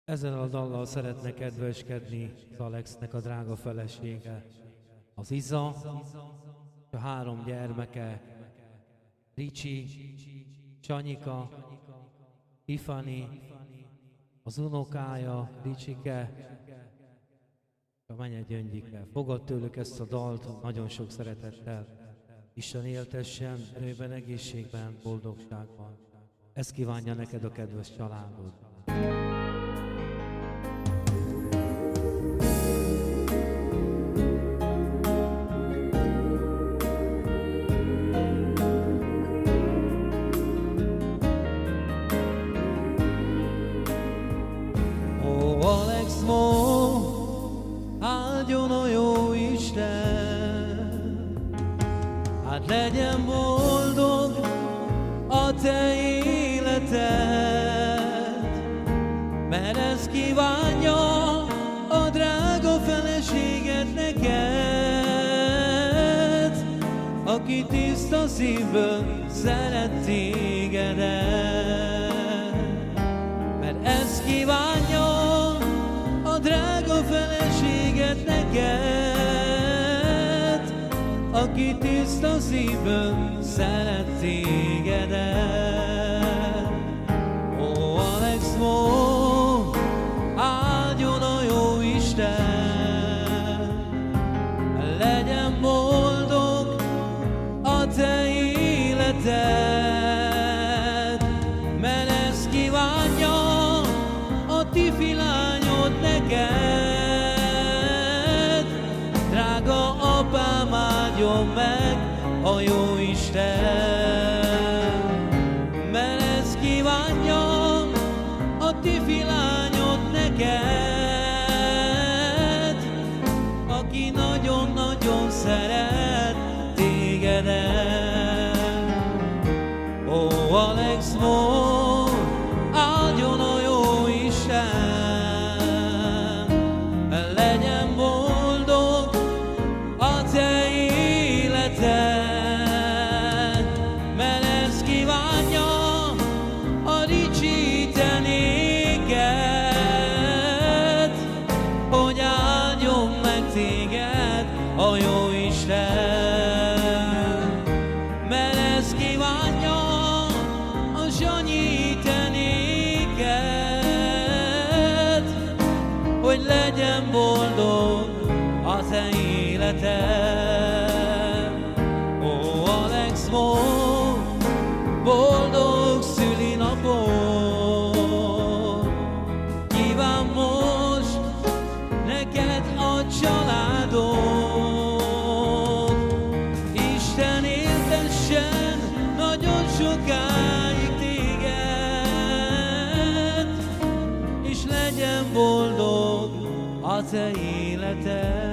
Ezzel a dallal szeretne kedveskedni az Alexnek a drága felesége, az Iza, a 3 gyermeke, Ricsi, Csanyika, Tiffany, az unokája, Ricsike, a menye Gyöngyike. Fogad tőlük ezt a dalt nagyon sok szeretettel. Isten éltessen erőben, egészségben, boldogságban. Ezt kívánja neked a kedves családod. Ó, Alex Mo, áldjon a jó Isten, hát legyen boldog a te életed, mert ezt kívánja a drága feleséged neked, aki tiszta szívből szeret tégedet. Mert ezt kívánja a drága feleséged neked, aki tiszta szívből szeret tégedet. Ó, Alex Mo, áldjon a jó Isten, legyen boldog a te életed, mert ezt kívánja a tifi lányod neked. Drága apám, áldjon meg a jó Isten, mert ezt kívánja a tifi lányod neked, aki nagyon-nagyon szeret tégedet. Ó, Alex Mo, áldjon a jó Isten, legyen boldog a te életed, mert ezt kívánja a Ricsi néked, hogy áldjon meg téged a jó Isten, mert ezt kívánja a Zsanyi te néked, hogy legyen boldog a te életed. Ó, Alex Mo, boldog szülinapod, kíván most neked a családod. Isten éltessen nagyon sokáig téged, és legyen boldog a te életed.